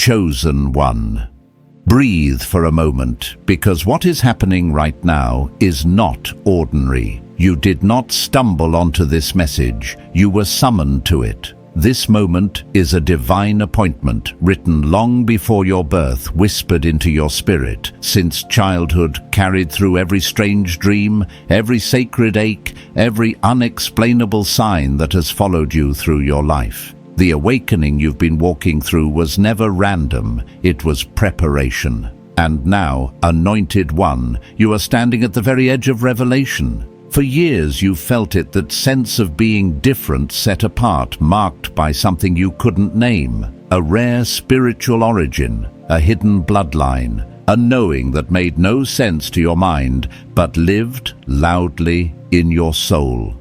Chosen one. Breathe for a moment, because what is happening right now is not ordinary. You did not stumble onto this message, you were summoned to it. This moment is a divine appointment, written long before your birth, whispered into your spirit, since childhood, carried through every strange dream, every sacred ache, every unexplainable sign that has followed you through your life. The awakening you've been walking through was never random, it was preparation. And now, anointed one, you are standing at the very edge of revelation. For years you felt it, that sense of being different, set apart, marked by something you couldn't name. A rare spiritual origin, a hidden bloodline, a knowing that made no sense to your mind, but lived loudly in your soul.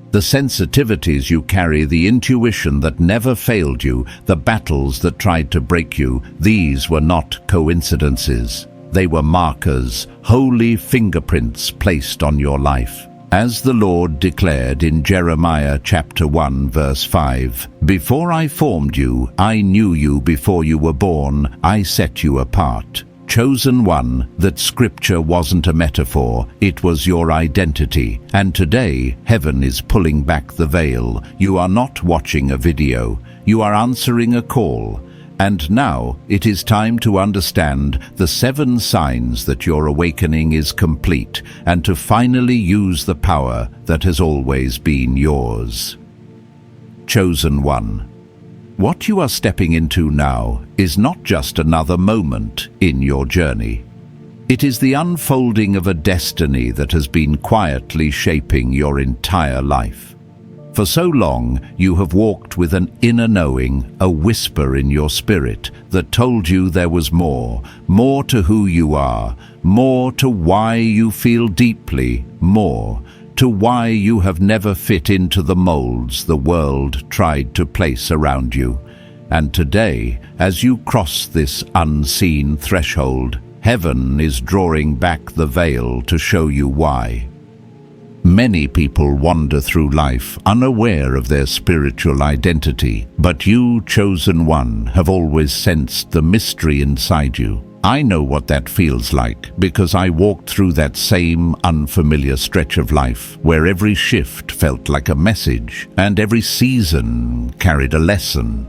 The sensitivities you carry, the intuition that never failed you, the battles that tried to break you, these were not coincidences. They were markers, holy fingerprints placed on your life. As the Lord declared in Jeremiah chapter 1 verse 5, "Before I formed you, I knew you. Before you were born, I set you apart." Chosen one, that scripture wasn't a metaphor, it was your identity. And today, heaven is pulling back the veil. You are not watching a video, you are answering a call. And now it is time to understand the 7 signs that your awakening is complete, and to finally use the power that has always been yours. Chosen one. What you are stepping into now is not just another moment in your journey. It is the unfolding of a destiny that has been quietly shaping your entire life. For so long, you have walked with an inner knowing, a whisper in your spirit that told you there was more to who you are, more to why you feel deeply, more to why you have never fit into the molds the world tried to place around you. And today, as you cross this unseen threshold, heaven is drawing back the veil to show you why. Many people wander through life unaware of their spiritual identity, but you, chosen one, have always sensed the mystery inside you. I know what that feels like, because I walked through that same unfamiliar stretch of life, where every shift felt like a message, and every season carried a lesson.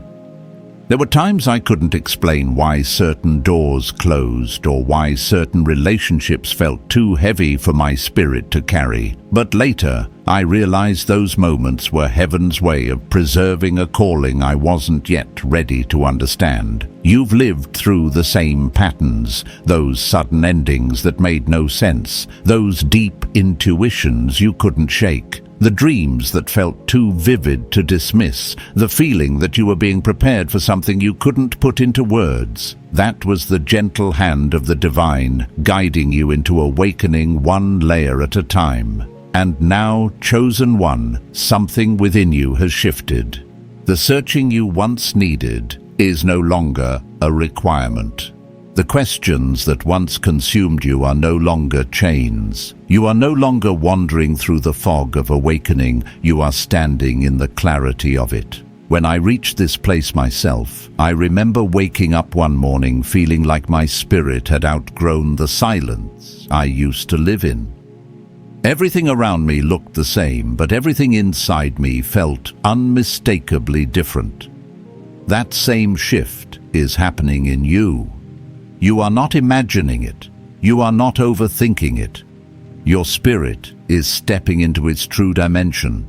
There were times I couldn't explain why certain doors closed, or why certain relationships felt too heavy for my spirit to carry. But later, I realized those moments were heaven's way of preserving a calling I wasn't yet ready to understand. You've lived through the same patterns, those sudden endings that made no sense, those deep intuitions you couldn't shake. The dreams that felt too vivid to dismiss, the feeling that you were being prepared for something you couldn't put into words. That was the gentle hand of the divine, guiding you into awakening one layer at a time. And now, chosen one, something within you has shifted. The searching you once needed is no longer a requirement. The questions that once consumed you are no longer chains. You are no longer wandering through the fog of awakening, you are standing in the clarity of it. When I reached this place myself, I remember waking up one morning feeling like my spirit had outgrown the silence I used to live in. Everything around me looked the same, but everything inside me felt unmistakably different. That same shift is happening in you. You are not imagining it. You are not overthinking it. Your spirit is stepping into its true dimension.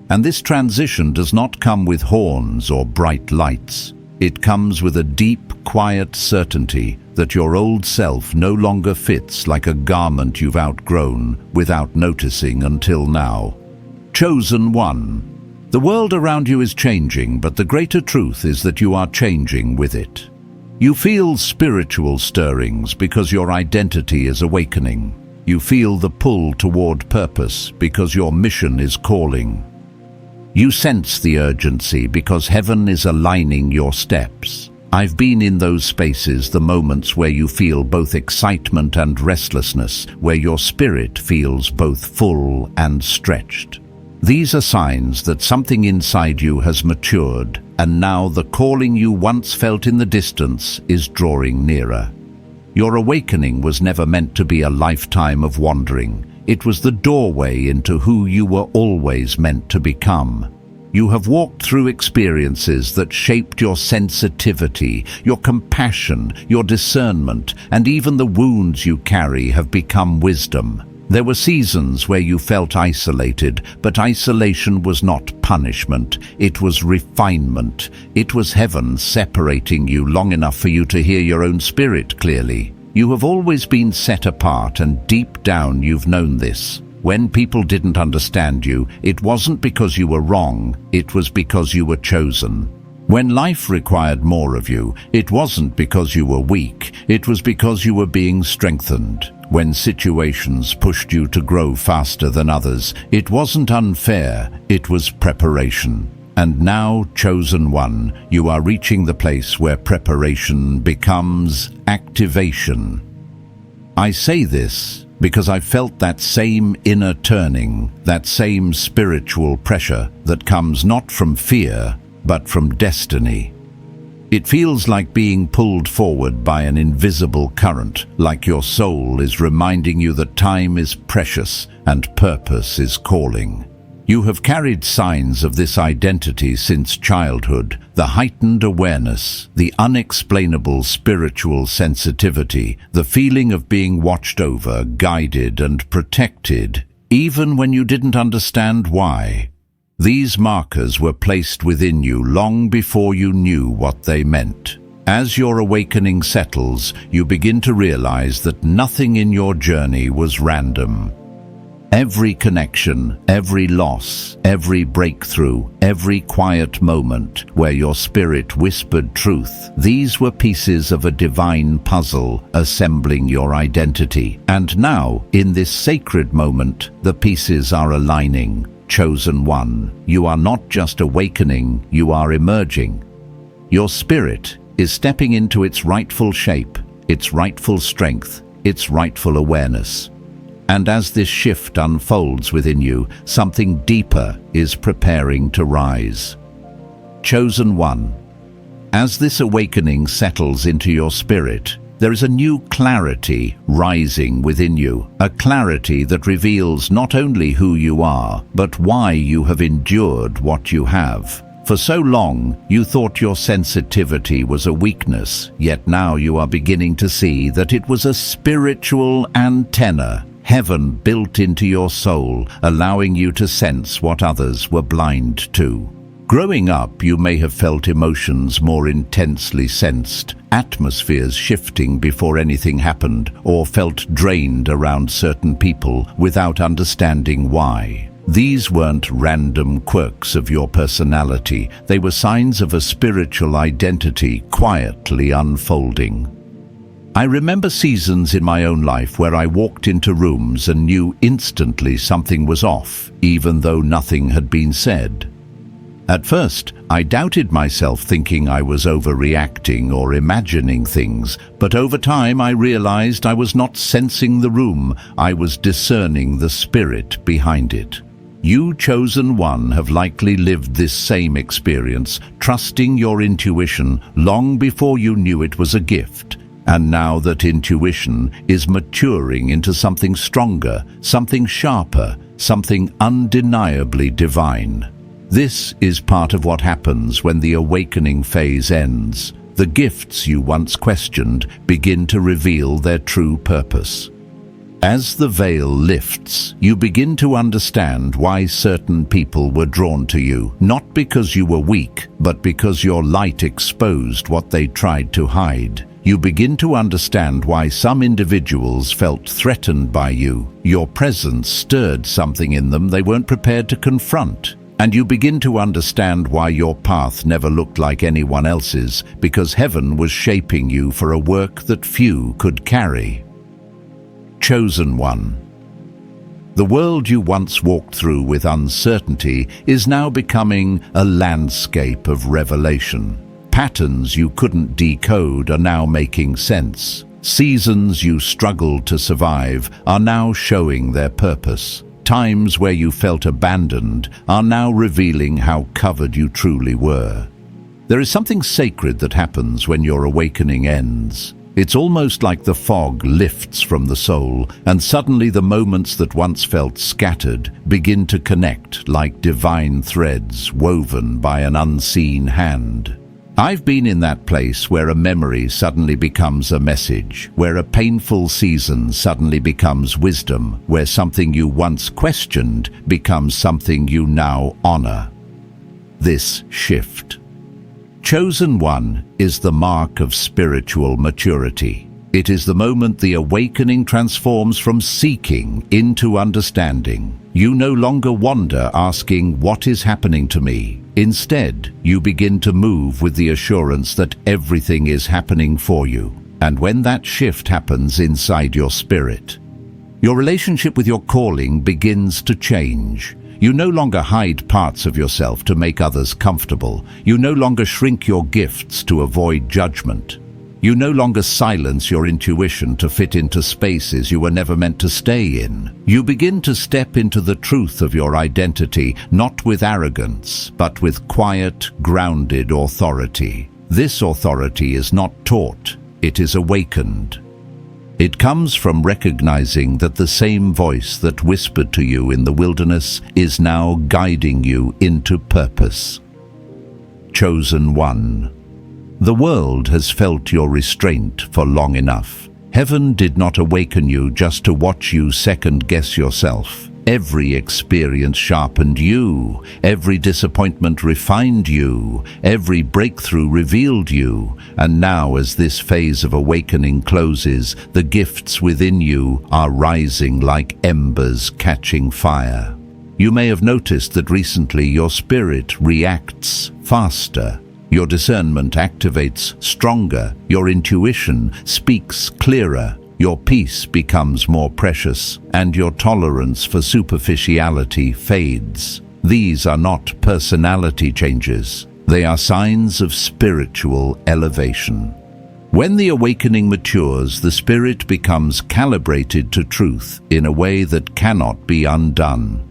And this transition does not come with horns or bright lights. It comes with a deep, quiet certainty that your old self no longer fits like a garment you've outgrown without noticing until now. Chosen one. The world around you is changing, but the greater truth is that you are changing with it. You feel spiritual stirrings because your identity is awakening. You feel the pull toward purpose because your mission is calling. You sense the urgency because heaven is aligning your steps. I've been in those spaces, the moments where you feel both excitement and restlessness, where your spirit feels both full and stretched. These are signs that something inside you has matured, and now the calling you once felt in the distance is drawing nearer. Your awakening was never meant to be a lifetime of wandering. It was the doorway into who you were always meant to become. You have walked through experiences that shaped your sensitivity, your compassion, your discernment, and even the wounds you carry have become wisdom. There were seasons where you felt isolated, but isolation was not punishment. It was refinement. It was heaven separating you long enough for you to hear your own spirit clearly. You have always been set apart, and deep down you've known this. When people didn't understand you, it wasn't because you were wrong, it was because you were chosen. When life required more of you, it wasn't because you were weak, it was because you were being strengthened. When situations pushed you to grow faster than others, it wasn't unfair, it was preparation. And now, chosen one, you are reaching the place where preparation becomes activation. I say this because I felt that same inner turning, that same spiritual pressure that comes not from fear, but from destiny. It feels like being pulled forward by an invisible current, like your soul is reminding you that time is precious and purpose is calling. You have carried signs of this identity since childhood, the heightened awareness, the unexplainable spiritual sensitivity, the feeling of being watched over, guided and protected, even when you didn't understand why. These markers were placed within you long before you knew what they meant. As your awakening settles, you begin to realize that nothing in your journey was random. Every connection, every loss, every breakthrough, every quiet moment where your spirit whispered truth, these were pieces of a divine puzzle assembling your identity. And now, in this sacred moment, the pieces are aligning. Chosen one, you are not just awakening, you are emerging. Your spirit is stepping into its rightful shape, its rightful strength, its rightful awareness. And as this shift unfolds within you, something deeper is preparing to rise. Chosen one, as this awakening settles into your spirit, there is a new clarity rising within you, a clarity that reveals not only who you are, but why you have endured what you have. For so long, you thought your sensitivity was a weakness, yet now you are beginning to see that it was a spiritual antenna, heaven built into your soul, allowing you to sense what others were blind to. Growing up, you may have felt emotions more intensely sensed, atmospheres shifting before anything happened, or felt drained around certain people without understanding why. These weren't random quirks of your personality, they were signs of a spiritual identity quietly unfolding. I remember seasons in my own life where I walked into rooms and knew instantly something was off, even though nothing had been said. At first, I doubted myself, thinking I was overreacting or imagining things, but over time I realized I was not sensing the room, I was discerning the spirit behind it. You, chosen one, have likely lived this same experience, trusting your intuition long before you knew it was a gift. And now that intuition is maturing into something stronger, something sharper, something undeniably divine. This is part of what happens when the awakening phase ends. The gifts you once questioned begin to reveal their true purpose. As the veil lifts, you begin to understand why certain people were drawn to you, not because you were weak, but because your light exposed what they tried to hide. You begin to understand why some individuals felt threatened by you. Your presence stirred something in them they weren't prepared to confront. And you begin to understand why your path never looked like anyone else's, because heaven was shaping you for a work that few could carry. Chosen one. The world you once walked through with uncertainty is now becoming a landscape of revelation. Patterns you couldn't decode are now making sense. Seasons you struggled to survive are now showing their purpose. Times where you felt abandoned are now revealing how covered you truly were. There is something sacred that happens when your awakening ends. It's almost like the fog lifts from the soul, and suddenly the moments that once felt scattered begin to connect like divine threads woven by an unseen hand. I've been in that place where a memory suddenly becomes a message, where a painful season suddenly becomes wisdom, where something you once questioned becomes something you now honor. This shift. Chosen One is the mark of spiritual maturity. It is the moment the awakening transforms from seeking into understanding. You no longer wander asking, "What is happening to me?" Instead, you begin to move with the assurance that everything is happening for you. And when that shift happens inside your spirit, your relationship with your calling begins to change. You no longer hide parts of yourself to make others comfortable. You no longer shrink your gifts to avoid judgment. You no longer silence your intuition to fit into spaces you were never meant to stay in. You begin to step into the truth of your identity, not with arrogance, but with quiet, grounded authority. This authority is not taught, it is awakened. It comes from recognizing that the same voice that whispered to you in the wilderness is now guiding you into purpose. Chosen One. The world has felt your restraint for long enough. Heaven did not awaken you just to watch you second-guess yourself. Every experience sharpened you, every disappointment refined you, every breakthrough revealed you, and now as this phase of awakening closes, the gifts within you are rising like embers catching fire. You may have noticed that recently your spirit reacts faster. Your discernment activates stronger, your intuition speaks clearer, your peace becomes more precious, and your tolerance for superficiality fades. These are not personality changes. They are signs of spiritual elevation. When the awakening matures, the spirit becomes calibrated to truth in a way that cannot be undone.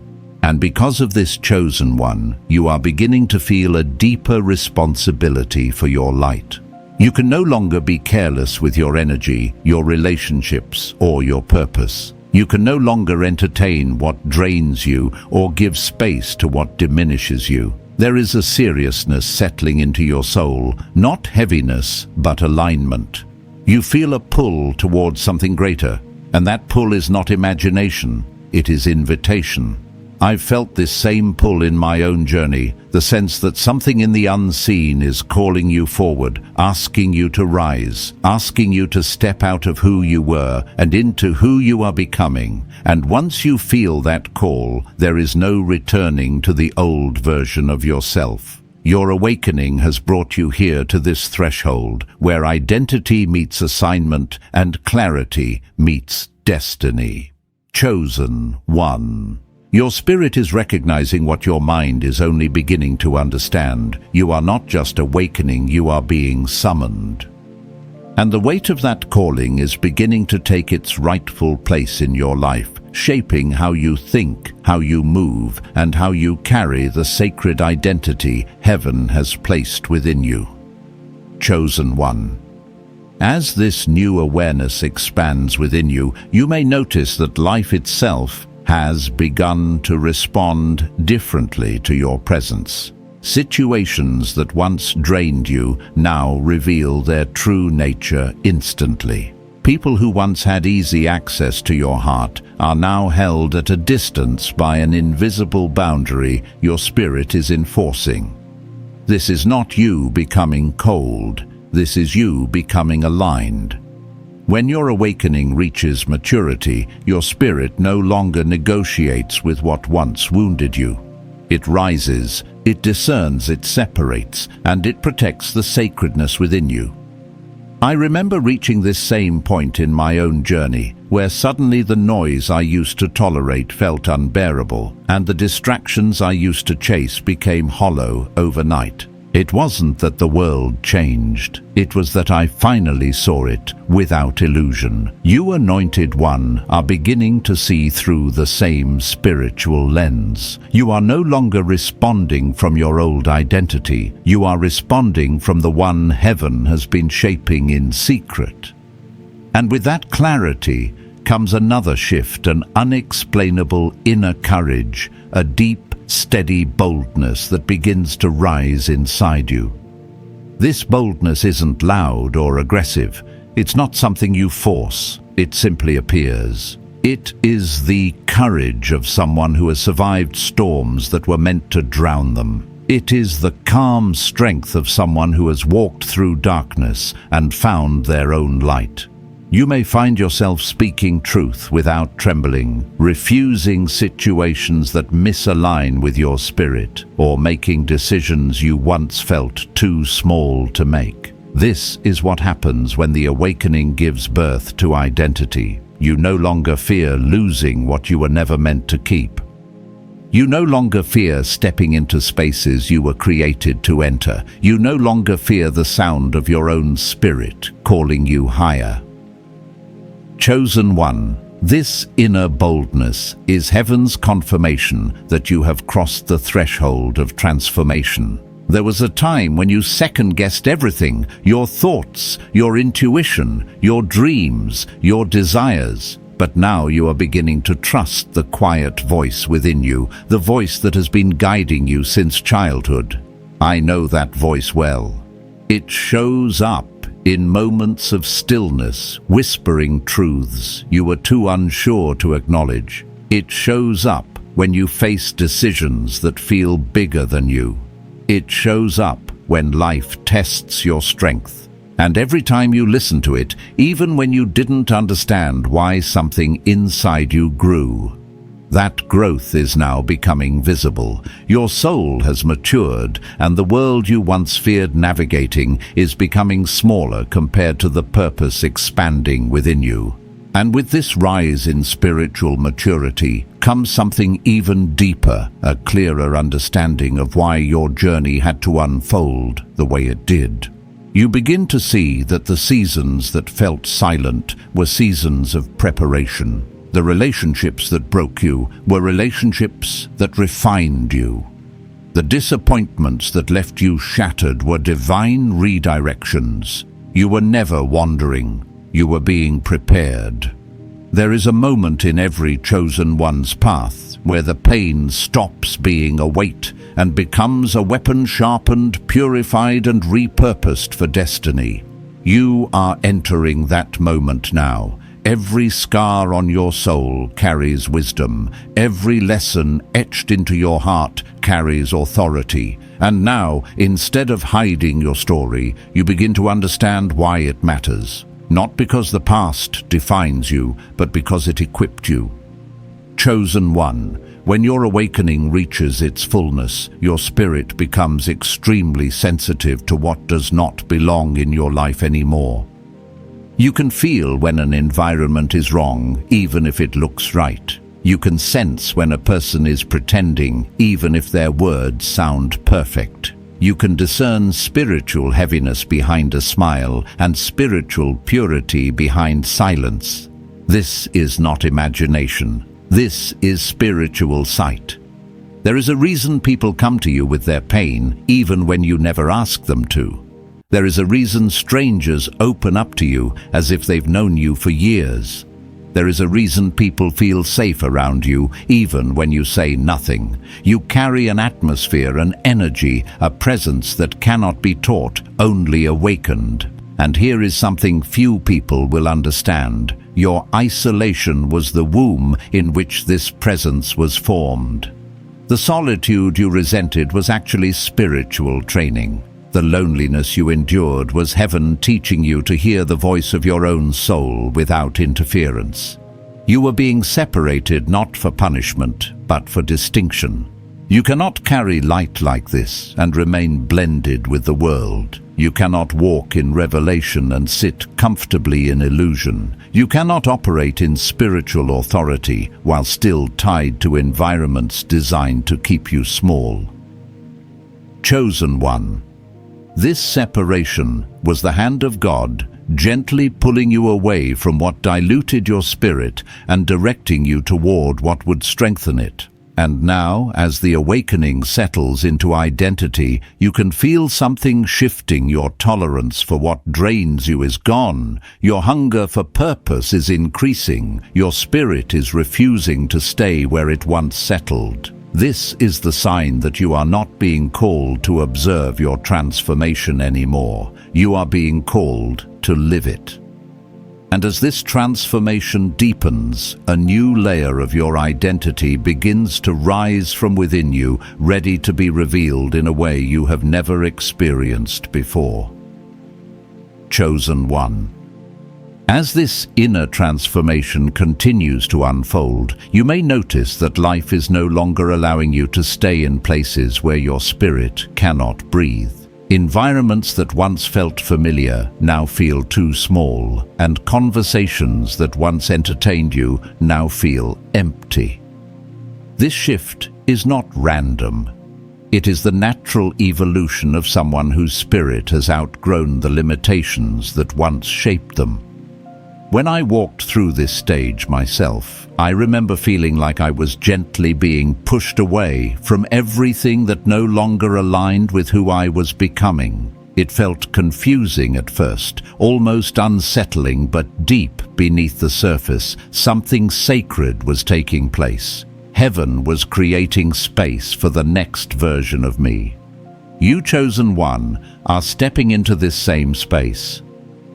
And because of this chosen one, you are beginning to feel a deeper responsibility for your light. You can no longer be careless with your energy, your relationships, or your purpose. You can no longer entertain what drains you or give space to what diminishes you. There is a seriousness settling into your soul, not heaviness, but alignment. You feel a pull towards something greater, and that pull is not imagination, it is invitation. I've felt this same pull in my own journey, the sense that something in the unseen is calling you forward, asking you to rise, asking you to step out of who you were and into who you are becoming. And once you feel that call, there is no returning to the old version of yourself. Your awakening has brought you here to this threshold, where identity meets assignment and clarity meets destiny. Chosen One. Your spirit is recognizing what your mind is only beginning to understand. You are not just awakening, you are being summoned. And the weight of that calling is beginning to take its rightful place in your life, shaping how you think, how you move, and how you carry the sacred identity heaven has placed within you. Chosen One. As this new awareness expands within you, you may notice that life itself has begun to respond differently to your presence. Situations that once drained you now reveal their true nature instantly. People who once had easy access to your heart are now held at a distance by an invisible boundary your spirit is enforcing. This is not you becoming cold, this is you becoming aligned. When your awakening reaches maturity, your spirit no longer negotiates with what once wounded you. It rises, it discerns, it separates, and it protects the sacredness within you. I remember reaching this same point in my own journey, where suddenly the noise I used to tolerate felt unbearable, and the distractions I used to chase became hollow overnight. It wasn't that the world changed. It was that I finally saw it without illusion. You, Anointed One, are beginning to see through the same spiritual lens. You are no longer responding from your old identity. You are responding from the one heaven has been shaping in secret. And with that clarity comes another shift, an unexplainable inner courage, a deep, steady boldness that begins to rise inside you. This boldness isn't loud or aggressive. It's not something you force. It simply appears. It is the courage of someone who has survived storms that were meant to drown them. It is the calm strength of someone who has walked through darkness and found their own light. You may find yourself speaking truth without trembling, refusing situations that misalign with your spirit, or making decisions you once felt too small to make. This is what happens when the awakening gives birth to identity. You no longer fear losing what you were never meant to keep. You no longer fear stepping into spaces you were created to enter. You no longer fear the sound of your own spirit calling you higher. Chosen One, this inner boldness is heaven's confirmation that you have crossed the threshold of transformation. There was a time when you second-guessed everything, your thoughts, your intuition, your dreams, your desires. But now you are beginning to trust the quiet voice within you, the voice that has been guiding you since childhood. I know that voice well. It shows up in moments of stillness, whispering truths you were too unsure to acknowledge. It shows up when you face decisions that feel bigger than you. It shows up when life tests your strength. And every time you listen to it, even when you didn't understand why something inside you grew, that growth is now becoming visible. Your soul has matured, and the world you once feared navigating is becoming smaller compared to the purpose expanding within you. And with this rise in spiritual maturity comes something even deeper, a clearer understanding of why your journey had to unfold the way it did. You begin to see that the seasons that felt silent were seasons of preparation. The relationships that broke you were relationships that refined you. The disappointments that left you shattered were divine redirections. You were never wandering. You were being prepared. There is a moment in every chosen one's path where the pain stops being a weight and becomes a weapon sharpened, purified, and repurposed for destiny. You are entering that moment now. Every scar on your soul carries wisdom. Every lesson etched into your heart carries authority. And now, instead of hiding your story, you begin to understand why it matters. Not because the past defines you, but because it equipped you. Chosen One, when your awakening reaches its fullness, your spirit becomes extremely sensitive to what does not belong in your life anymore. You can feel when an environment is wrong, even if it looks right. You can sense when a person is pretending, even if their words sound perfect. You can discern spiritual heaviness behind a smile and spiritual purity behind silence. This is not imagination. This is spiritual sight. There is a reason people come to you with their pain, even when you never ask them to. There is a reason strangers open up to you as if they've known you for years. There is a reason people feel safe around you, even when you say nothing. You carry an atmosphere, an energy, a presence that cannot be taught, only awakened. And here is something few people will understand. Your isolation was the womb in which this presence was formed. The solitude you resented was actually spiritual training. The loneliness you endured was heaven teaching you to hear the voice of your own soul without interference. You were being separated not for punishment, but for distinction. You cannot carry light like this and remain blended with the world. You cannot walk in revelation and sit comfortably in illusion. You cannot operate in spiritual authority while still tied to environments designed to keep you small. Chosen One, This separation was the hand of God gently pulling you away from what diluted your spirit and directing you toward what would strengthen it. And now, as the awakening settles into identity, you can feel something shifting. Your tolerance for what drains you is gone. Your hunger for purpose is increasing. Your spirit is refusing to stay where it once settled. This is the sign that you are not being called to observe your transformation anymore. You are being called to live it. And as this transformation deepens, a new layer of your identity begins to rise from within you, ready to be revealed in a way you have never experienced before. Chosen One. As this inner transformation continues to unfold, you may notice that life is no longer allowing you to stay in places where your spirit cannot breathe. Environments that once felt familiar now feel too small, and conversations that once entertained you now feel empty. This shift is not random. It is the natural evolution of someone whose spirit has outgrown the limitations that once shaped them. When I walked through this stage myself, I remember feeling like I was gently being pushed away from everything that no longer aligned with who I was becoming. It felt confusing at first, almost unsettling, but deep beneath the surface, something sacred was taking place. Heaven was creating space for the next version of me. You, Chosen One, are stepping into this same space.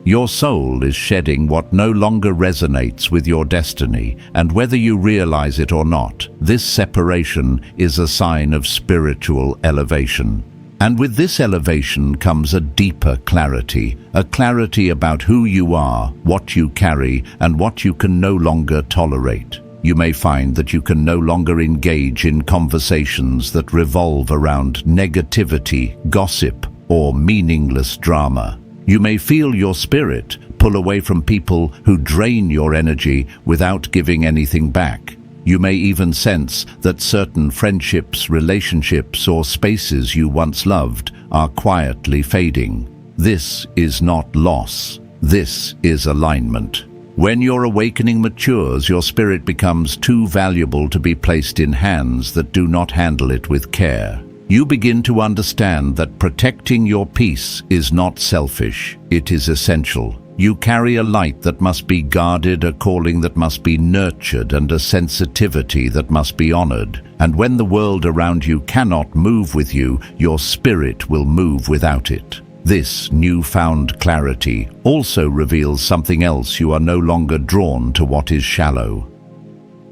Your soul is shedding what no longer resonates with your destiny, and whether you realize it or not, this separation is a sign of spiritual elevation. And with this elevation comes a deeper clarity, a clarity about who you are, what you carry, and what you can no longer tolerate. You may find that you can no longer engage in conversations that revolve around negativity, gossip, or meaningless drama. You may feel your spirit pull away from people who drain your energy without giving anything back. You may even sense that certain friendships, relationships, or spaces you once loved are quietly fading. This is not loss. This is alignment. When your awakening matures, your spirit becomes too valuable to be placed in hands that do not handle it with care. You begin to understand that protecting your peace is not selfish, it is essential. You carry a light that must be guarded, a calling that must be nurtured, and a sensitivity that must be honored. And when the world around you cannot move with you, your spirit will move without it. This newfound clarity also reveals something else. You are no longer drawn to what is shallow.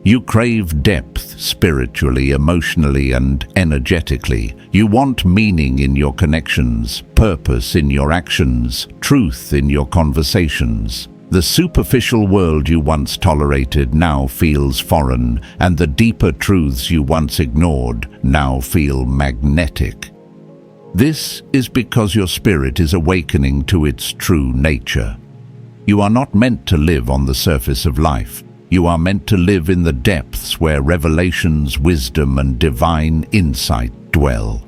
You crave depth spiritually, emotionally, and energetically. You want meaning in your connections, purpose in your actions, truth in your conversations. The superficial world you once tolerated now feels foreign, and the deeper truths you once ignored now feel magnetic. This is because your spirit is awakening to its true nature. You are not meant to live on the surface of life. You are meant to live in the depths where revelations, wisdom, and divine insight dwell.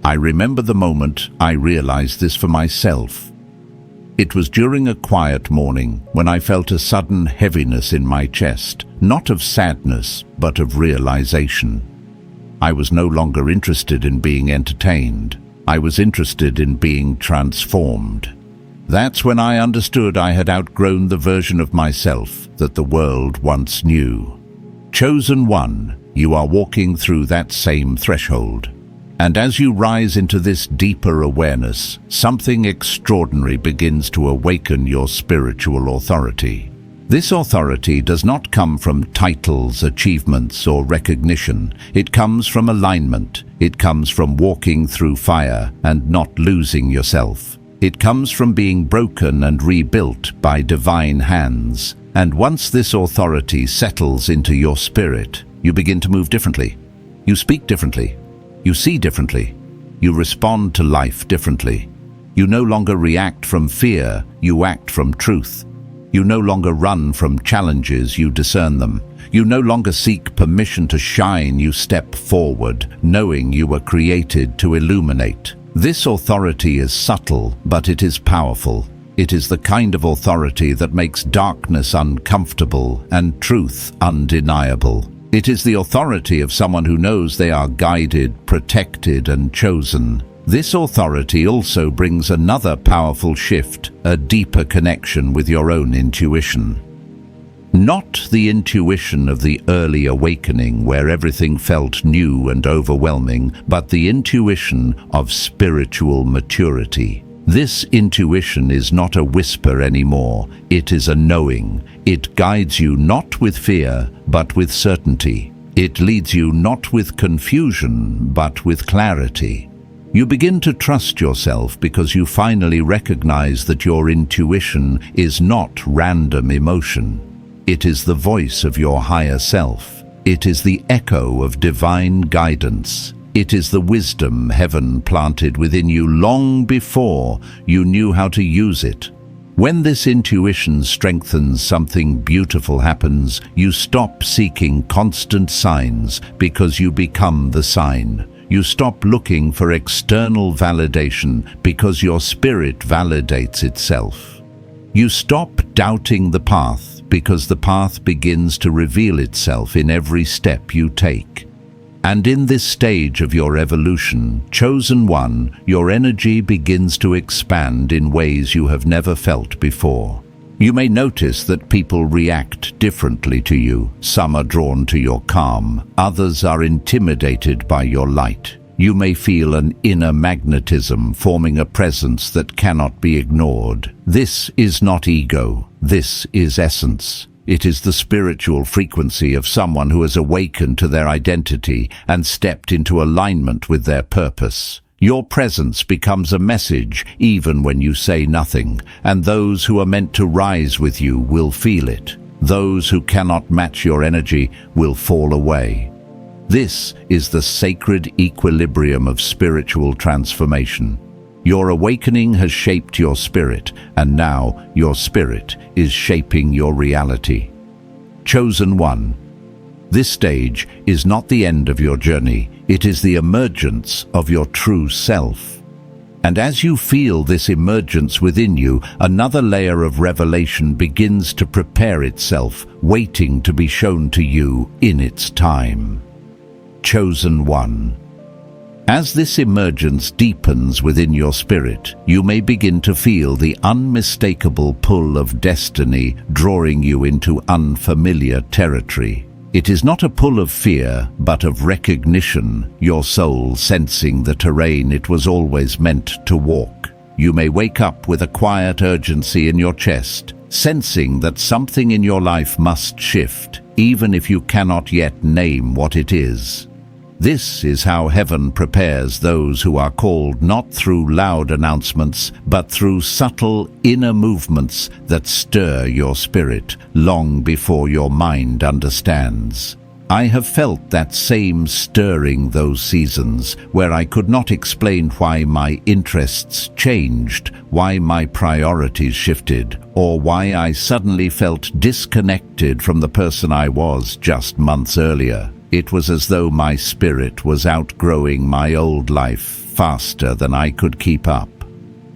I remember the moment I realized this for myself. It was during a quiet morning when I felt a sudden heaviness in my chest, not of sadness, but of realization. I was no longer interested in being entertained. I was interested in being transformed. That's when I understood I had outgrown the version of myself that the world once knew. Chosen One, you are walking through that same threshold. And as you rise into this deeper awareness, something extraordinary begins to awaken your spiritual authority. This authority does not come from titles, achievements, or recognition. It comes from alignment. It comes from walking through fire and not losing yourself. It comes from being broken and rebuilt by divine hands. And once this authority settles into your spirit, you begin to move differently. You speak differently. You see differently. You respond to life differently. You no longer react from fear, you act from truth. You no longer run from challenges, you discern them. You no longer seek permission to shine, you step forward, knowing you were created to illuminate. This authority is subtle, but it is powerful. It is the kind of authority that makes darkness uncomfortable and truth undeniable. It is the authority of someone who knows they are guided, protected, and chosen. This authority also brings another powerful shift, a deeper connection with your own intuition. Not the intuition of the early awakening where everything felt new and overwhelming, but the intuition of spiritual maturity. This intuition is not a whisper anymore, it is a knowing. It guides you not with fear, but with certainty. It leads you not with confusion, but with clarity. You begin to trust yourself because you finally recognize that your intuition is not random emotion. It is the voice of your higher self. It is the echo of divine guidance. It is the wisdom heaven planted within you long before you knew how to use it. When this intuition strengthens, something beautiful happens. You stop seeking constant signs because you become the sign. You stop looking for external validation because your spirit validates itself. You stop doubting the path because the path begins to reveal itself in every step you take. And in this stage of your evolution, chosen one, your energy begins to expand in ways you have never felt before. You may notice that people react differently to you. Some are drawn to your calm, others are intimidated by your light. You may feel an inner magnetism forming a presence that cannot be ignored. This is not ego, this is essence. It is the spiritual frequency of someone who has awakened to their identity and stepped into alignment with their purpose. Your presence becomes a message even when you say nothing, and those who are meant to rise with you will feel it. Those who cannot match your energy will fall away. This is the sacred equilibrium of spiritual transformation. Your awakening has shaped your spirit, and now your spirit is shaping your reality. Chosen one. This stage is not the end of your journey, it is the emergence of your true self. And as you feel this emergence within you, another layer of revelation begins to prepare itself, waiting to be shown to you in its time. Chosen one. As this emergence deepens within your spirit, you may begin to feel the unmistakable pull of destiny drawing you into unfamiliar territory. It is not a pull of fear, but of recognition, your soul sensing the terrain it was always meant to walk. You may wake up with a quiet urgency in your chest, sensing that something in your life must shift, even if you cannot yet name what it is. This is how heaven prepares those who are called not through loud announcements, but through subtle inner movements that stir your spirit long before your mind understands. I have felt that same stirring those seasons where I could not explain why my interests changed, why my priorities shifted, or why I suddenly felt disconnected from the person I was just months earlier. It was as though my spirit was outgrowing my old life faster than I could keep up.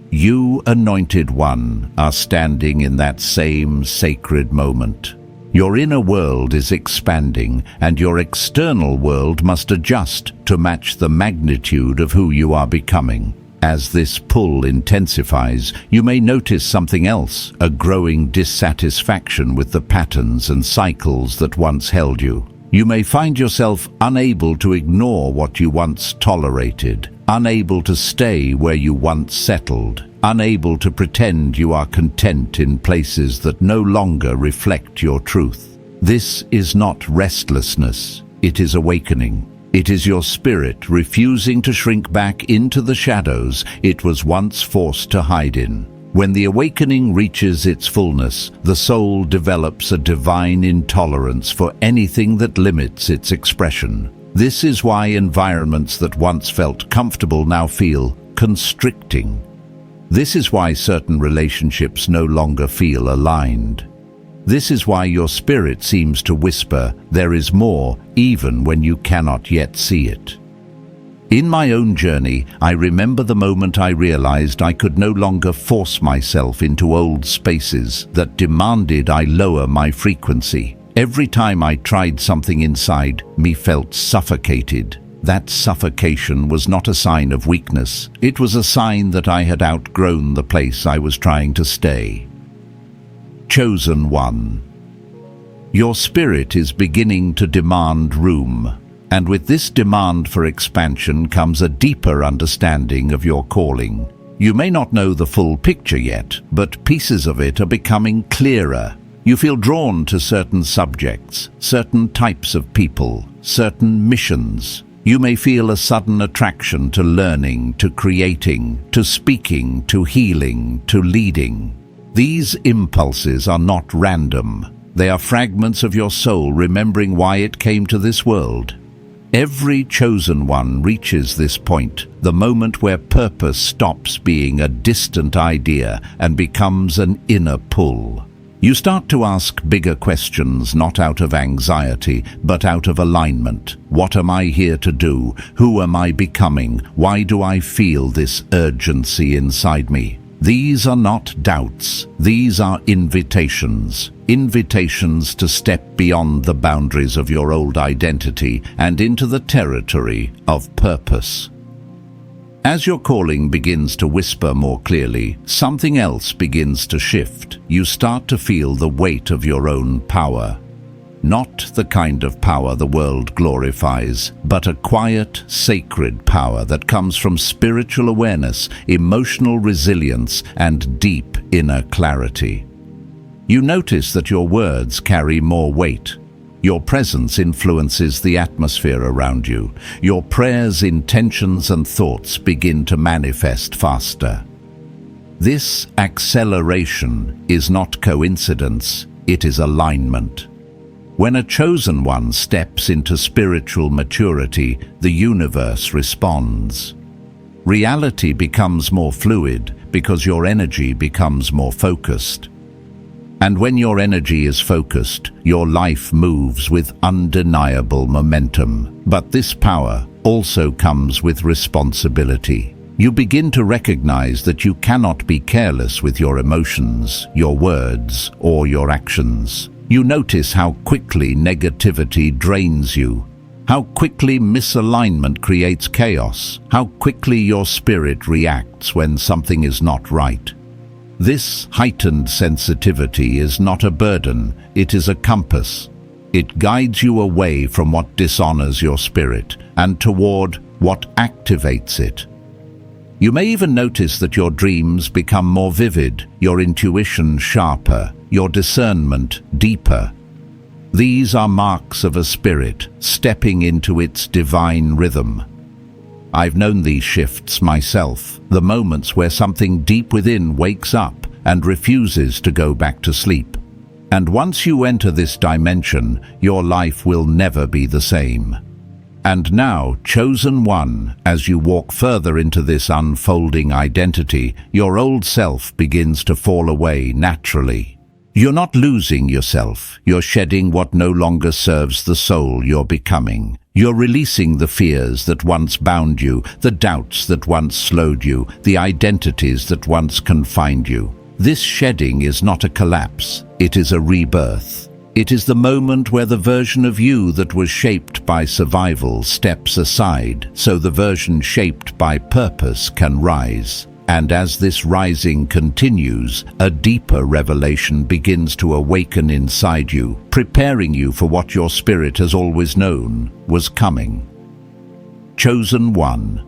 You, Anointed One, are standing in that same sacred moment. Your inner world is expanding, and your external world must adjust to match the magnitude of who you are becoming. As this pull intensifies, you may notice something else, a growing dissatisfaction with the patterns and cycles that once held you. You may find yourself unable to ignore what you once tolerated, unable to stay where you once settled, unable to pretend you are content in places that no longer reflect your truth. This is not restlessness, it is awakening. It is your spirit refusing to shrink back into the shadows it was once forced to hide in. When the awakening reaches its fullness, the soul develops a divine intolerance for anything that limits its expression. This is why environments that once felt comfortable now feel constricting. This is why certain relationships no longer feel aligned. This is why your spirit seems to whisper, there is more, even when you cannot yet see it. In my own journey, I remember the moment I realized I could no longer force myself into old spaces that demanded I lower my frequency. Every time I tried something inside me felt suffocated. That suffocation was not a sign of weakness. It was a sign that I had outgrown the place I was trying to stay. Chosen one. Your spirit is beginning to demand room, and with this demand for expansion comes a deeper understanding of your calling. You may not know the full picture yet, but pieces of it are becoming clearer. You feel drawn to certain subjects, certain types of people, certain missions. You may feel a sudden attraction to learning, to creating, to speaking, to healing, to leading. These impulses are not random. They are fragments of your soul remembering why it came to this world. Every chosen one reaches this point, the moment where purpose stops being a distant idea and becomes an inner pull. You start to ask bigger questions, not out of anxiety, but out of alignment. What am I here to do? Who am I becoming? Why do I feel this urgency inside me? These are not doubts. These are invitations. Invitations to step beyond the boundaries of your old identity and into the territory of purpose. As your calling begins to whisper more clearly, something else begins to shift. You start to feel the weight of your own power. Not the kind of power the world glorifies, but a quiet, sacred power that comes from spiritual awareness, emotional resilience, and deep inner clarity. You notice that your words carry more weight. Your presence influences the atmosphere around you. Your prayers, intentions, and thoughts begin to manifest faster. This acceleration is not coincidence, it is alignment. When a chosen one steps into spiritual maturity, the universe responds. Reality becomes more fluid because your energy becomes more focused. And when your energy is focused, your life moves with undeniable momentum. But this power also comes with responsibility. You begin to recognize that you cannot be careless with your emotions, your words, or your actions. You notice how quickly negativity drains you, how quickly misalignment creates chaos, how quickly your spirit reacts when something is not right. This heightened sensitivity is not a burden, it is a compass. It guides you away from what dishonors your spirit and toward what activates it. You may even notice that your dreams become more vivid, your intuition sharper, your discernment deeper. These are marks of a spirit stepping into its divine rhythm. I've known these shifts myself, the moments where something deep within wakes up and refuses to go back to sleep. And once you enter this dimension, your life will never be the same. And now, chosen one, as you walk further into this unfolding identity, your old self begins to fall away naturally. You're not losing yourself, you're shedding what no longer serves the soul you're becoming. You're releasing the fears that once bound you, the doubts that once slowed you, the identities that once confined you. This shedding is not a collapse, it is a rebirth. It is the moment where the version of you that was shaped by survival steps aside, so the version shaped by purpose can rise. And as this rising continues, a deeper revelation begins to awaken inside you, preparing you for what your spirit has always known was coming. Chosen one.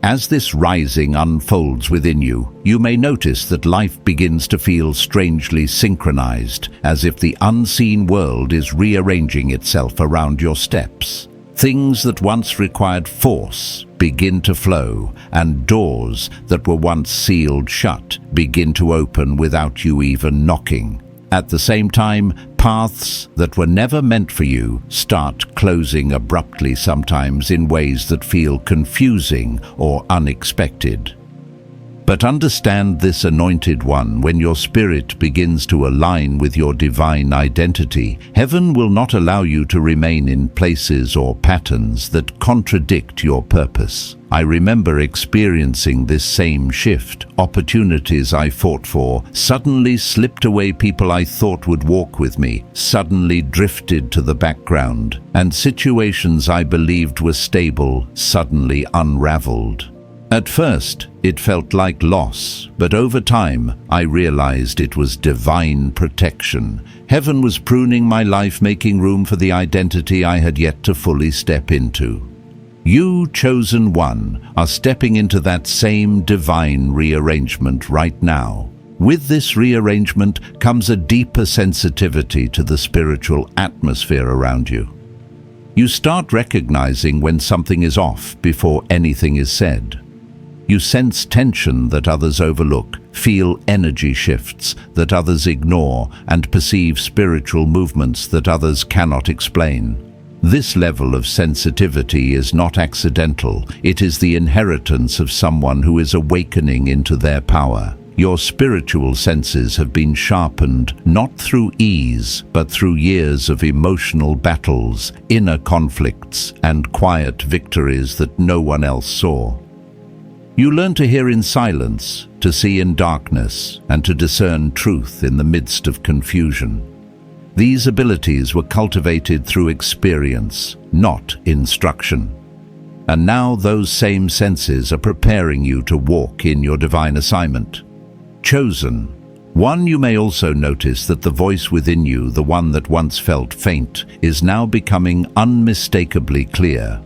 As this rising unfolds within you, you may notice that life begins to feel strangely synchronized, as if the unseen world is rearranging itself around your steps. Things that once required force begin to flow, and doors that were once sealed shut begin to open without you even knocking. At the same time, paths that were never meant for you start closing abruptly, sometimes in ways that feel confusing or unexpected. But understand this, Anointed One, when your spirit begins to align with your divine identity, heaven will not allow you to remain in places or patterns that contradict your purpose. I remember experiencing this same shift. Opportunities I fought for suddenly slipped away. People I thought would walk with me suddenly drifted to the background, and situations I believed were stable suddenly unraveled. At first, it felt like loss, but over time, I realized it was divine protection. Heaven was pruning my life, making room for the identity I had yet to fully step into. You, Chosen One, are stepping into that same divine rearrangement right now. With this rearrangement comes a deeper sensitivity to the spiritual atmosphere around you. You start recognizing when something is off before anything is said. You sense tension that others overlook, feel energy shifts that others ignore, and perceive spiritual movements that others cannot explain. This level of sensitivity is not accidental. It is the inheritance of someone who is awakening into their power. Your spiritual senses have been sharpened not through ease, but through years of emotional battles, inner conflicts, and quiet victories that no one else saw. You learn to hear in silence, to see in darkness, and to discern truth in the midst of confusion. These abilities were cultivated through experience, not instruction. And now those same senses are preparing you to walk in your divine assignment. Chosen One, you may also notice that the voice within you, the one that once felt faint, is now becoming unmistakably clear.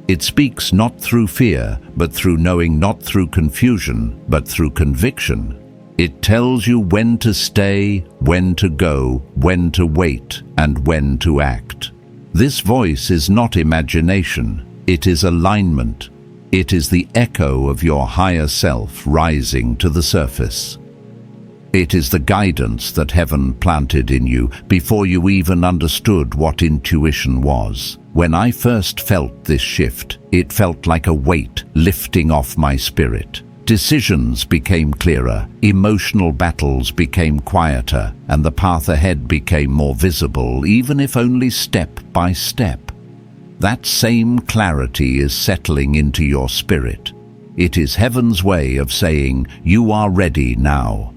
It speaks not through fear, but through knowing, not through confusion, but through conviction. It tells you when to stay, when to go, when to wait, and when to act. This voice is not imagination, it is alignment. It is the echo of your higher self rising to the surface. It is the guidance that heaven planted in you before you even understood what intuition was. When I first felt this shift, it felt like a weight lifting off my spirit. Decisions became clearer, emotional battles became quieter, and the path ahead became more visible, even if only step by step. That same clarity is settling into your spirit. It is heaven's way of saying, you are ready now.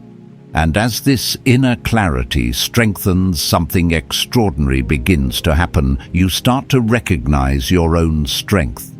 And as this inner clarity strengthens, something extraordinary begins to happen. You start to recognize your own strength.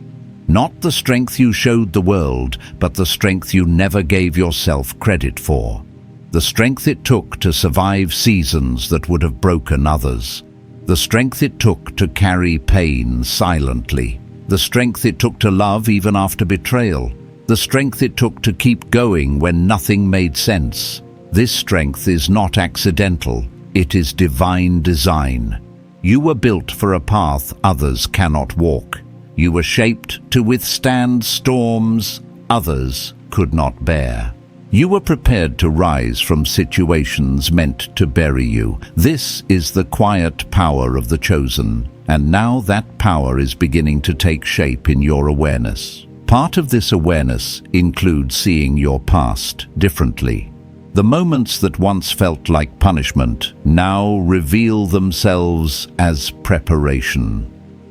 Not the strength you showed the world, but the strength you never gave yourself credit for. The strength it took to survive seasons that would have broken others. The strength it took to carry pain silently. The strength it took to love even after betrayal. The strength it took to keep going when nothing made sense. This strength is not accidental, it is divine design. You were built for a path others cannot walk. You were shaped to withstand storms others could not bear. You were prepared to rise from situations meant to bury you. This is the quiet power of the chosen, and now that power is beginning to take shape in your awareness. Part of this awareness includes seeing your past differently. The moments that once felt like punishment now reveal themselves as preparation.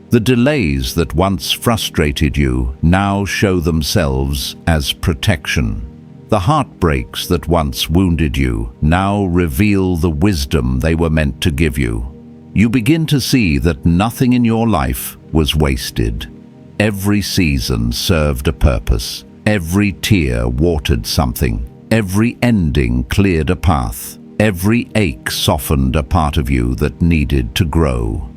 The delays that once frustrated you now show themselves as protection. The heartbreaks that once wounded you now reveal the wisdom they were meant to give you. You begin to see that nothing in your life was wasted. Every season served a purpose. Every tear watered something. Every ending cleared a path. Every ache softened a part of you that needed to grow.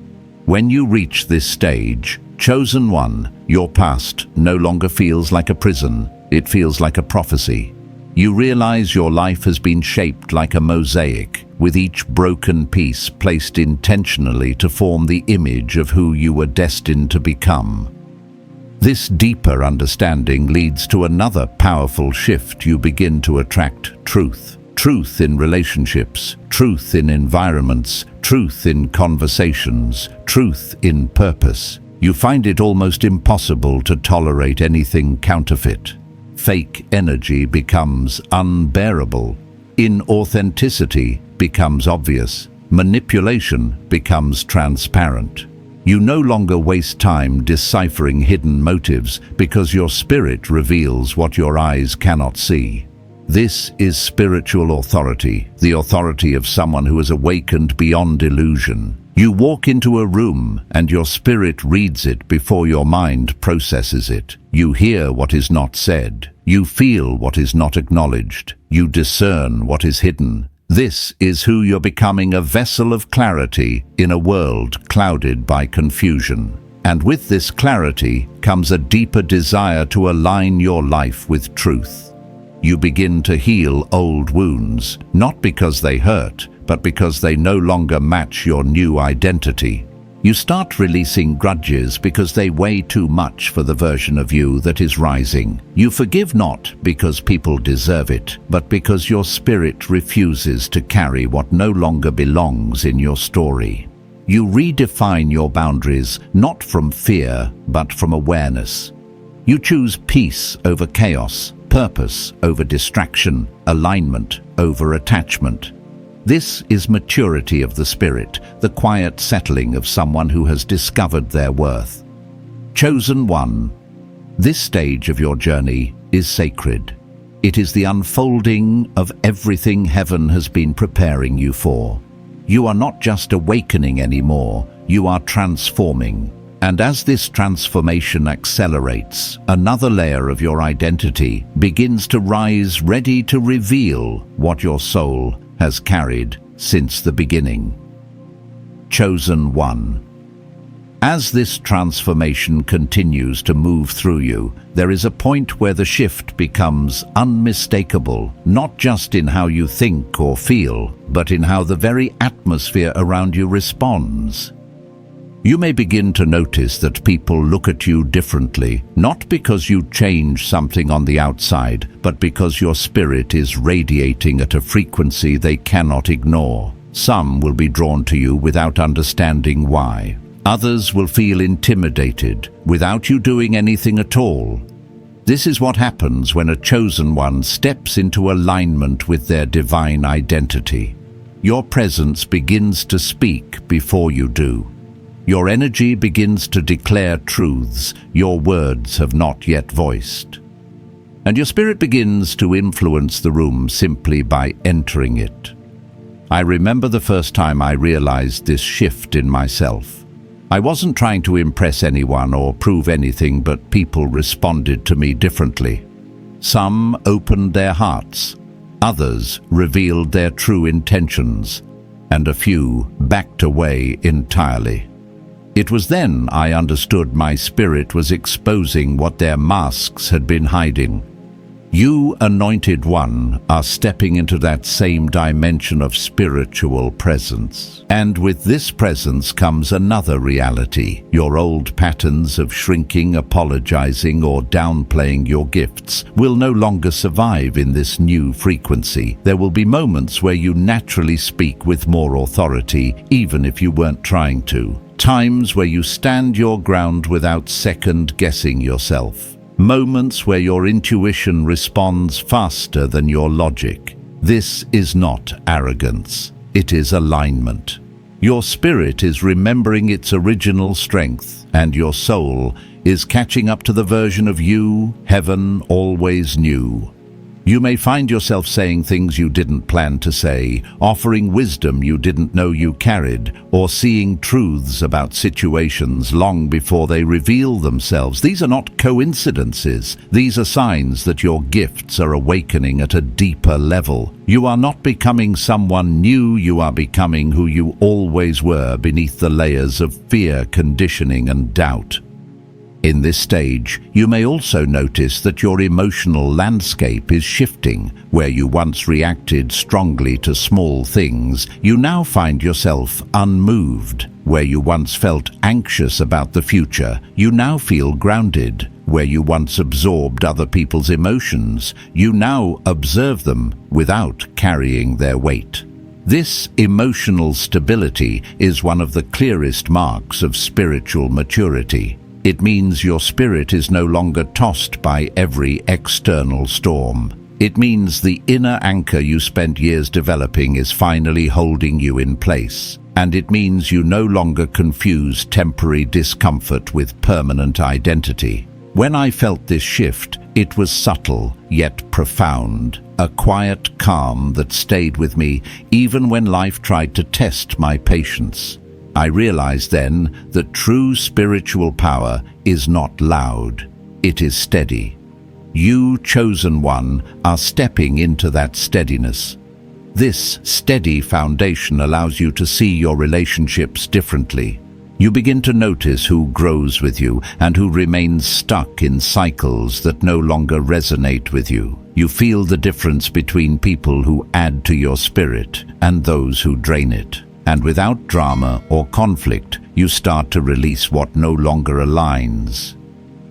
When you reach this stage, chosen one, your past no longer feels like a prison, it feels like a prophecy. You realize your life has been shaped like a mosaic, with each broken piece placed intentionally to form the image of who you were destined to become. This deeper understanding leads to another powerful shift. You begin to attract truth. Truth in relationships, truth in environments, truth in conversations, truth in purpose. You find it almost impossible to tolerate anything counterfeit. Fake energy becomes unbearable. Inauthenticity becomes obvious. Manipulation becomes transparent. You no longer waste time deciphering hidden motives because your spirit reveals what your eyes cannot see. This is spiritual authority, the authority of someone who has awakened beyond illusion. You walk into a room and your spirit reads it before your mind processes it. You hear what is not said. You feel what is not acknowledged. You discern what is hidden. This is who you're becoming, a vessel of clarity in a world clouded by confusion. And with this clarity comes a deeper desire to align your life with truth. You begin to heal old wounds, not because they hurt, but because they no longer match your new identity. You start releasing grudges because they weigh too much for the version of you that is rising. You forgive not because people deserve it, but because your spirit refuses to carry what no longer belongs in your story. You redefine your boundaries not from fear, but from awareness. You choose peace over chaos, purpose over distraction, alignment over attachment. This is maturity of the spirit, the quiet settling of someone who has discovered their worth. Chosen one, this stage of your journey is sacred. It is the unfolding of everything heaven has been preparing you for. You are not just awakening anymore, you are transforming. And as this transformation accelerates, another layer of your identity begins to rise, ready to reveal what your soul has carried since the beginning. Chosen one. As this transformation continues to move through you, there is a point where the shift becomes unmistakable, not just in how you think or feel, but in how the very atmosphere around you responds. You may begin to notice that people look at you differently, not because you change something on the outside, but because your spirit is radiating at a frequency they cannot ignore. Some will be drawn to you without understanding why. Others will feel intimidated without you doing anything at all. This is what happens when a chosen one steps into alignment with their divine identity. Your presence begins to speak before you do. Your energy begins to declare truths your words have not yet voiced. And your spirit begins to influence the room simply by entering it. I remember the first time I realized this shift in myself. I wasn't trying to impress anyone or prove anything, but people responded to me differently. Some opened their hearts, others revealed their true intentions, and a few backed away entirely. It was then I understood my spirit was exposing what their masks had been hiding. You, anointed one, are stepping into that same dimension of spiritual presence. And with this presence comes another reality. Your old patterns of shrinking, apologizing, or downplaying your gifts will no longer survive in this new frequency. There will be moments where you naturally speak with more authority, even if you weren't trying to. Times where you stand your ground without second-guessing yourself. Moments where your intuition responds faster than your logic. This is not arrogance. It is alignment. Your spirit is remembering its original strength, and your soul is catching up to the version of you heaven always knew. You may find yourself saying things you didn't plan to say, offering wisdom you didn't know you carried, or seeing truths about situations long before they reveal themselves. These are not coincidences. These are signs that your gifts are awakening at a deeper level. You are not becoming someone new, you are becoming who you always were beneath the layers of fear, conditioning, and doubt. In this stage, you may also notice that your emotional landscape is shifting. Where you once reacted strongly to small things, you now find yourself unmoved. Where you once felt anxious about the future, you now feel grounded. Where you once absorbed other people's emotions, you now observe them without carrying their weight. This emotional stability is one of the clearest marks of spiritual maturity. It means your spirit is no longer tossed by every external storm. It means the inner anchor you spent years developing is finally holding you in place. And it means you no longer confuse temporary discomfort with permanent identity. When I felt this shift, it was subtle yet profound, a quiet calm that stayed with me even when life tried to test my patience. I realized then that true spiritual power is not loud, it is steady. You, chosen one, are stepping into that steadiness. This steady foundation allows you to see your relationships differently. You begin to notice who grows with you and who remains stuck in cycles that no longer resonate with you. You feel the difference between people who add to your spirit and those who drain it. And without drama or conflict, you start to release what no longer aligns.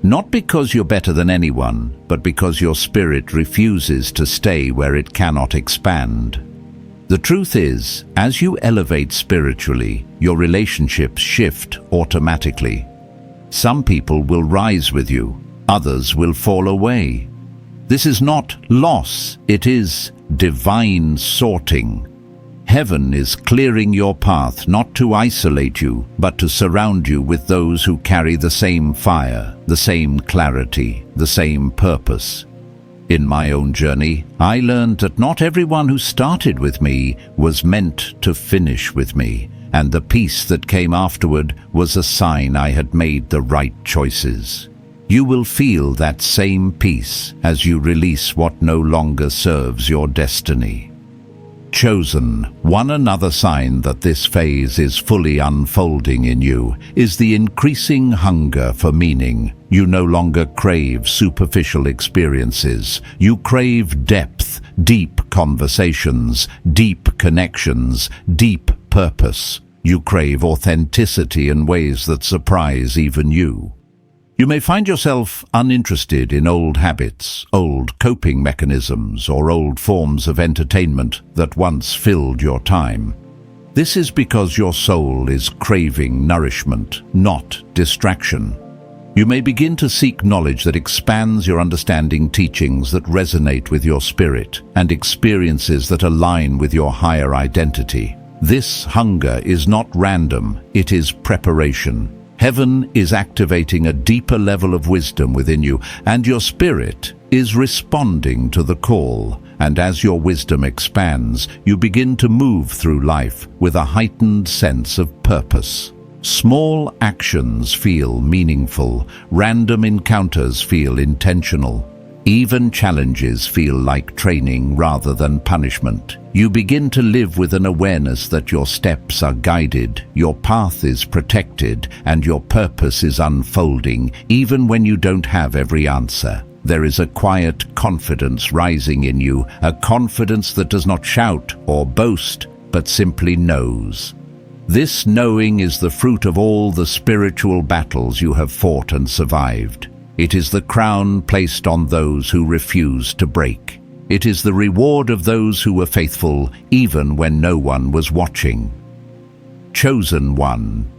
Not because you're better than anyone, but because your spirit refuses to stay where it cannot expand. The truth is, as you elevate spiritually, your relationships shift automatically. Some people will rise with you, others will fall away. This is not loss, it is divine sorting. Heaven is clearing your path not to isolate you, but to surround you with those who carry the same fire, the same clarity, the same purpose. In my own journey, I learned that not everyone who started with me was meant to finish with me, and the peace that came afterward was a sign I had made the right choices. You will feel that same peace as you release what no longer serves your destiny. Chosen, one another sign that this phase is fully unfolding in you is the increasing hunger for meaning. You no longer crave superficial experiences. You crave depth, deep conversations, deep connections, deep purpose. You crave authenticity in ways that surprise even you. You may find yourself uninterested in old habits, old coping mechanisms, or old forms of entertainment that once filled your time. This is because your soul is craving nourishment, not distraction. You may begin to seek knowledge that expands your understanding, teachings that resonate with your spirit, and experiences that align with your higher identity. This hunger is not random, it is preparation. Heaven is activating a deeper level of wisdom within you, and your spirit is responding to the call. And as your wisdom expands, you begin to move through life with a heightened sense of purpose. Small actions feel meaningful, random encounters feel intentional. Even challenges feel like training rather than punishment. You begin to live with an awareness that your steps are guided, your path is protected, and your purpose is unfolding, even when you don't have every answer. There is a quiet confidence rising in you, a confidence that does not shout or boast, but simply knows. This knowing is the fruit of all the spiritual battles you have fought and survived. It is the crown placed on those who refuse to break. It is the reward of those who were faithful even when no one was watching. Chosen one.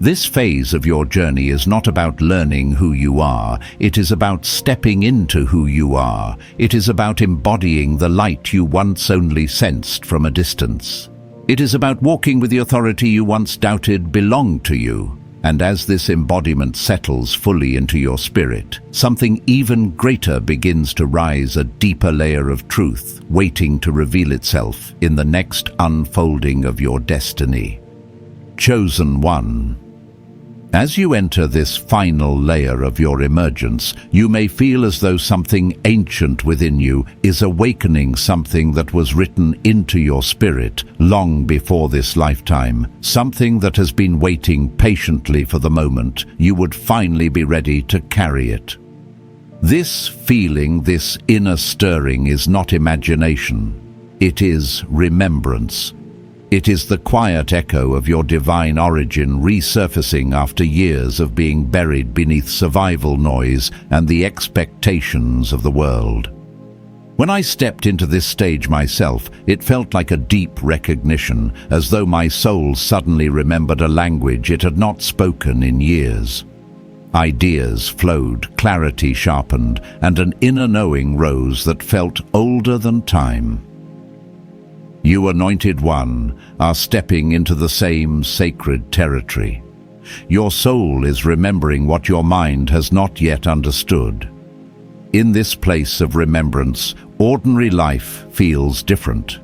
This phase of your journey is not about learning who you are. It is about stepping into who you are. It is about embodying the light you once only sensed from a distance. It is about walking with the authority you once doubted belonged to you. And as this embodiment settles fully into your spirit, something even greater begins to rise, a deeper layer of truth, waiting to reveal itself in the next unfolding of your destiny. Chosen one. As you enter this final layer of your emergence, you may feel as though something ancient within you is awakening, something that was written into your spirit long before this lifetime, something that has been waiting patiently for the moment you would finally be ready to carry it. This feeling, this inner stirring, is not imagination. It is remembrance. It is the quiet echo of your divine origin resurfacing after years of being buried beneath survival noise and the expectations of the world. When I stepped into this stage myself, it felt like a deep recognition, as though my soul suddenly remembered a language it had not spoken in years. Ideas flowed, clarity sharpened, and an inner knowing rose that felt older than time. You, Anointed One, are stepping into the same sacred territory. Your soul is remembering what your mind has not yet understood. In this place of remembrance, ordinary life feels different.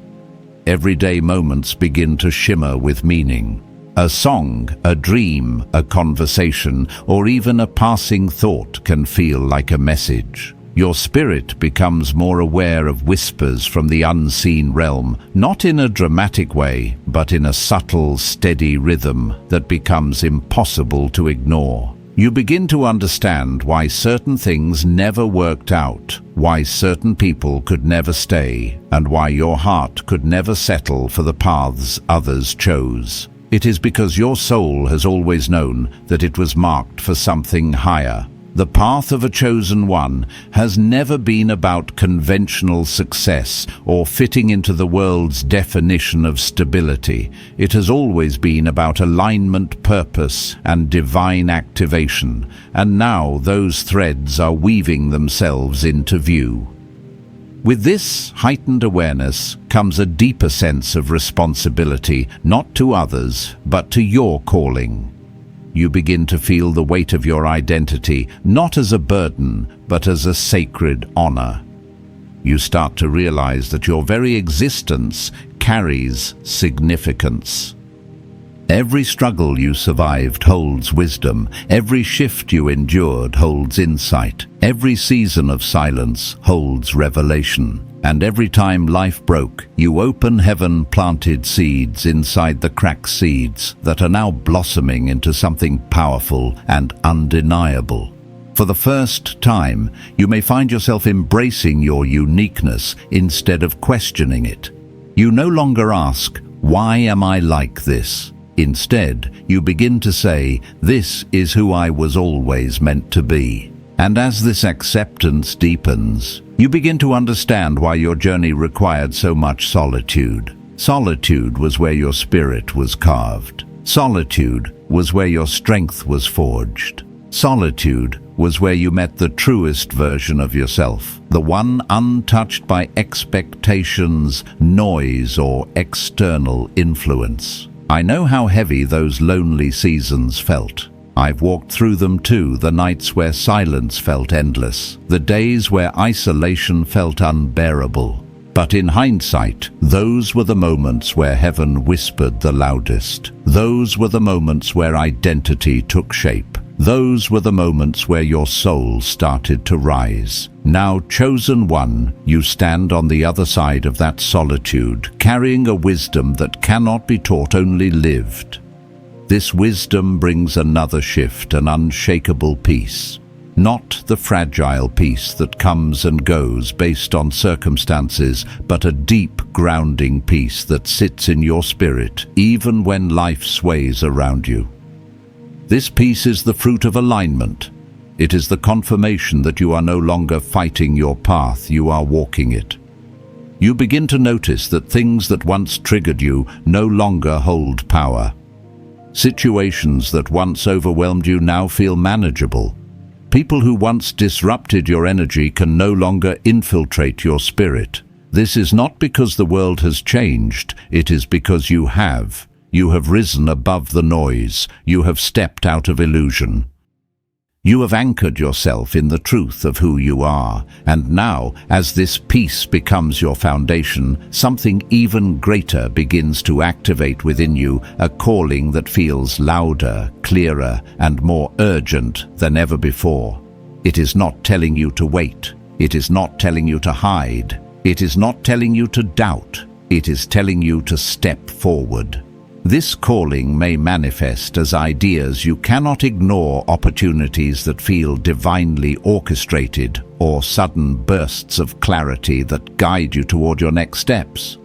Everyday moments begin to shimmer with meaning. A song, a dream, a conversation, or even a passing thought can feel like a message. Your spirit becomes more aware of whispers from the unseen realm, not in a dramatic way, but in a subtle, steady rhythm that becomes impossible to ignore. You begin to understand why certain things never worked out, why certain people could never stay, and why your heart could never settle for the paths others chose. It is because your soul has always known that it was marked for something higher. The path of a chosen one has never been about conventional success or fitting into the world's definition of stability. It has always been about alignment, purpose, and divine activation. And now those threads are weaving themselves into view. With this heightened awareness comes a deeper sense of responsibility, not to others, but to your calling. You begin to feel the weight of your identity, not as a burden, but as a sacred honor. You start to realize that your very existence carries significance. Every struggle you survived holds wisdom. Every shift you endured holds insight. Every season of silence holds revelation. And every time life broke, you open heaven-planted seeds inside the cracked seeds that are now blossoming into something powerful and undeniable. For the first time, you may find yourself embracing your uniqueness instead of questioning it. You no longer ask, "Why am I like this?" Instead, you begin to say, "This is who I was always meant to be." And as this acceptance deepens, you begin to understand why your journey required so much solitude. Solitude was where your spirit was carved. Solitude was where your strength was forged. Solitude was where you met the truest version of yourself, the one untouched by expectations, noise, or external influence. I know how heavy those lonely seasons felt. I've walked through them too, the nights where silence felt endless, the days where isolation felt unbearable. But in hindsight, those were the moments where heaven whispered the loudest. Those were the moments where identity took shape. Those were the moments where your soul started to rise. Now, chosen one, you stand on the other side of that solitude, carrying a wisdom that cannot be taught, only lived. This wisdom brings another shift, an unshakable peace. Not the fragile peace that comes and goes based on circumstances, but a deep, grounding peace that sits in your spirit, even when life sways around you. This peace is the fruit of alignment. It is the confirmation that you are no longer fighting your path, you are walking it. You begin to notice that things that once triggered you no longer hold power. Situations that once overwhelmed you now feel manageable. People who once disrupted your energy can no longer infiltrate your spirit. This is not because the world has changed, it is because you have. You have risen above the noise. You have stepped out of illusion. You have anchored yourself in the truth of who you are. And now, as this peace becomes your foundation, something even greater begins to activate within you, a calling that feels louder, clearer, and more urgent than ever before. It is not telling you to wait. It is not telling you to hide. It is not telling you to doubt. It is telling you to step forward. This calling may manifest as ideas you cannot ignore, opportunities that feel divinely orchestrated, or sudden bursts of clarity that guide you toward your next steps.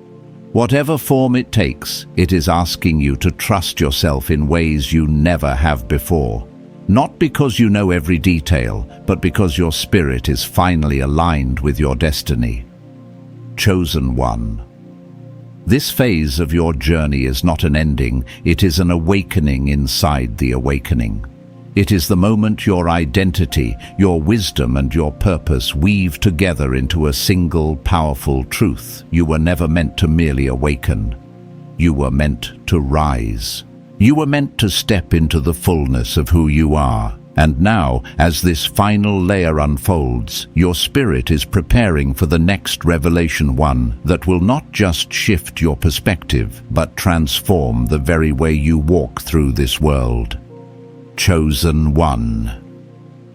Whatever form it takes, it is asking you to trust yourself in ways you never have before. Not because you know every detail, but because your spirit is finally aligned with your destiny. Chosen one. This phase of your journey is not an ending, it is an awakening inside the awakening. It is the moment your identity, your wisdom and your purpose weave together into a single powerful truth. You were never meant to merely awaken. You were meant to rise. You were meant to step into the fullness of who you are. And now, as this final layer unfolds, your spirit is preparing for the next revelation, one that will not just shift your perspective, but transform the very way you walk through this world. Chosen One.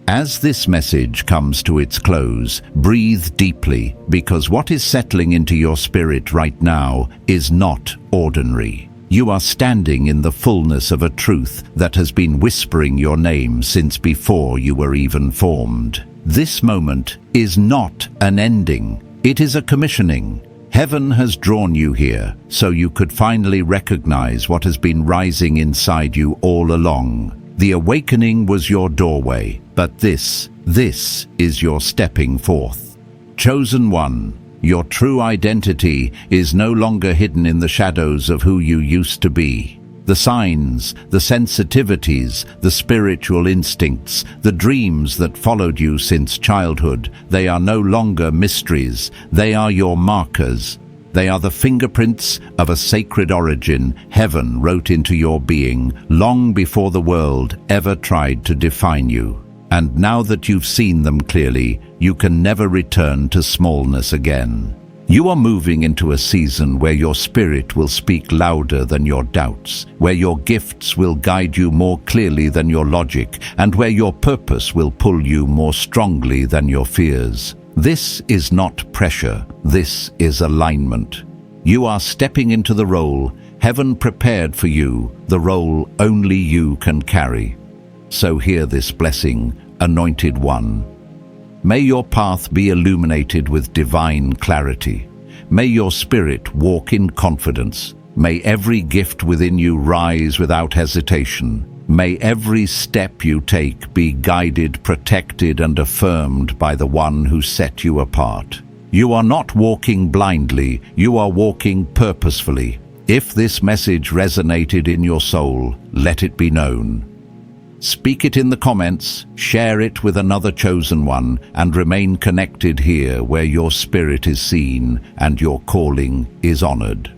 As this message comes to its close, breathe deeply, because what is settling into your spirit right now is not ordinary. You are standing in the fullness of a truth that has been whispering your name since before you were even formed. This moment is not an ending, it is a commissioning. Heaven has drawn you here, so you could finally recognize what has been rising inside you all along. The awakening was your doorway, but this is your stepping forth. Chosen One, your true identity is no longer hidden in the shadows of who you used to be. The signs, the sensitivities, the spiritual instincts, the dreams that followed you since childhood, they are no longer mysteries, they are your markers. They are the fingerprints of a sacred origin heaven wrote into your being long before the world ever tried to define you. And now that you've seen them clearly, you can never return to smallness again. You are moving into a season where your spirit will speak louder than your doubts, where your gifts will guide you more clearly than your logic, and where your purpose will pull you more strongly than your fears. This is not pressure, this is alignment. You are stepping into the role heaven prepared for you, the role only you can carry. So hear this blessing, Anointed One. May your path be illuminated with divine clarity. May your spirit walk in confidence. May every gift within you rise without hesitation. May every step you take be guided, protected, and affirmed by the one who set you apart. You are not walking blindly, you are walking purposefully. If this message resonated in your soul, let it be known. Speak it in the comments, share it with another chosen one, and remain connected here where your spirit is seen and your calling is honored.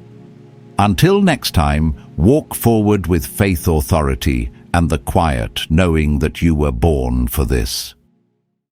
Until next time, walk forward with faith, authority, and the quiet, knowing that you were born for this.